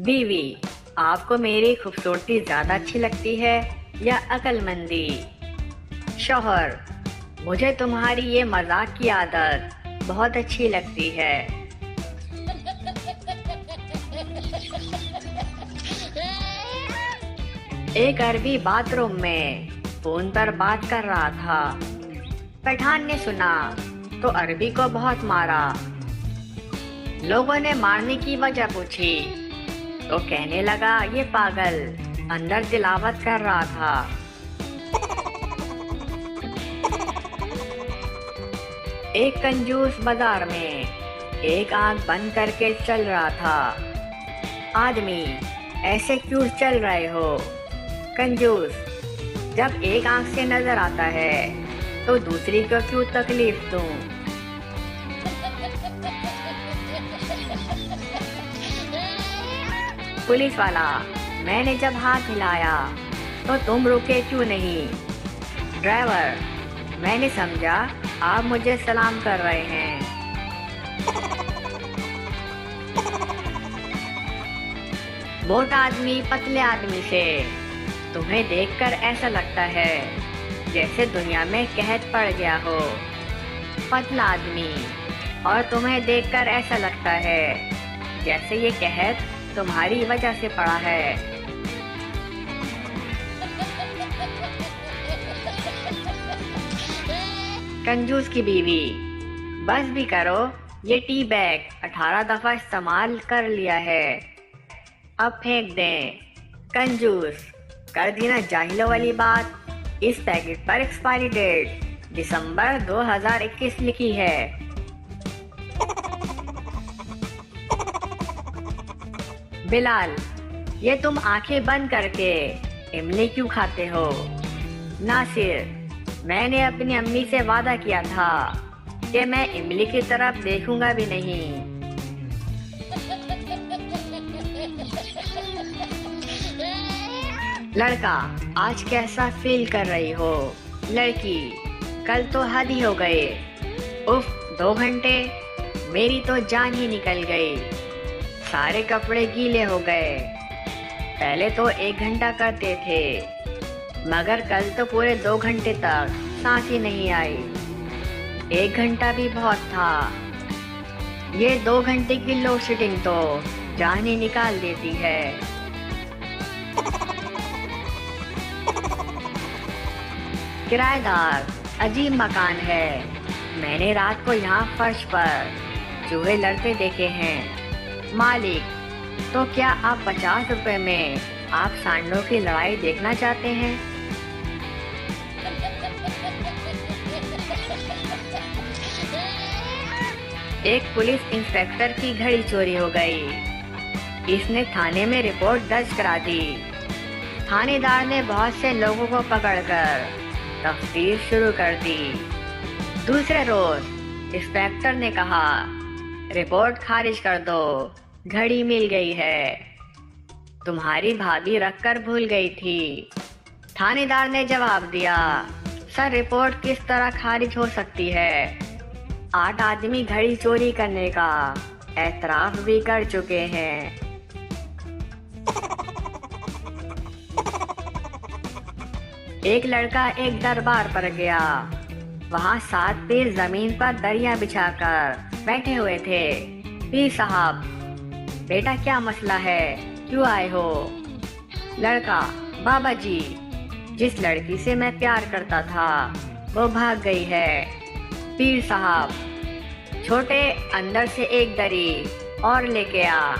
बीवी, आपको मेरी खूबसूरती ज्यादा अच्छी लगती है या अक्लमंदी? शौहर, मुझे तुम्हारी ये मजाक की आदत बहुत अच्छी लगती है। एक अरबी बाथरूम में फोन पर बात कर रहा था। पठान ने सुना तो अरबी को बहुत मारा। लोगों ने मारने की वजह पूछी तो कहने लगा, ये पागल अंदर तिलावत कर रहा था। एक कंजूस बाजार में एक आंख बंद करके चल रहा था। आदमी, ऐसे क्यों चल रहे हो? कंजूस, जब एक आंख से नजर आता है तो दूसरी को क्यों तकलीफ दूं? पुलिस वाला, मैंने जब हाथ हिलाया तो तुम रुके क्यों नहीं? ड्राइवर, मैंने समझा आप मुझे सलाम कर रहे हैं। मोटा आदमी पतले आदमी से, तुम्हें देखकर ऐसा लगता है जैसे दुनिया में कहत पड़ गया हो। पतला आदमी, और तुम्हें देखकर ऐसा लगता है जैसे ये कहत तुम्हारी वजह से पड़ा है। कंजूस की बीवी, बस भी करो, ये टी बैग 18 दफा इस्तेमाल कर लिया है, अब फेंक दें। कंजूस, कर दी ना जाहिलों वाली बात। इस पैकेट पर एक्सपायरी डेट दिसंबर 2021 लिखी है। बिलाल, ये तुम आंखें बंद करके इमली क्यों खाते हो? नासिर, मैंने अपनी अम्मी से वादा किया था कि मैं इमली की तरफ देखूंगा भी नहीं। लड़का, आज कैसा फील कर रही हो? लड़की, कल तो हद ही हो गए। उफ, 2 घंटे, मेरी तो जान ही निकल गई। सारे कपड़े गीले हो गए। पहले तो 1 घंटा करते थे, मगर कल तो पूरे 2 घंटे तक सांस ही नहीं आई। 1 घंटा भी बहुत था। ये 2 घंटे की लोड शेडिंग तो जान ही निकाल देती है। किराएदार, अजीब मकान है। मैंने रात को यहाँ फर्श पर चूहे लड़ते देखे हैं। मालिक, तो क्या आप 50 रुपए में आप सांडों की लड़ाई देखना चाहते हैं? एक पुलिस इंस्पेक्टर की घड़ी चोरी हो गई। इसने थाने में रिपोर्ट दर्ज करा दी। थानेदार ने बहुत से लोगों को पकड़कर तफ्तीश शुरू कर दी। दूसरे रोज इंस्पेक्टर ने कहा, रिपोर्ट खारिज कर दो, घड़ी मिल गई है, तुम्हारी भाभी रखकर भूल गई थी। थानेदार ने जवाब दिया, सर, रिपोर्ट किस तरह खारिज हो सकती है? 8 आदमी घड़ी चोरी करने का एतराफ भी कर चुके हैं। एक लड़का एक दरबार पर गया। वहाँ 7 पीर जमीन पर दरिया बिछाकर बैठे हुए थे। पीर साहब, बेटा क्या मसला है, क्यों आए हो? लड़का, बाबा जी, जिस लड़की से मैं प्यार करता था वो भाग गई है। पीर साहब, छोटे, अंदर से एक दरी और लेके आ।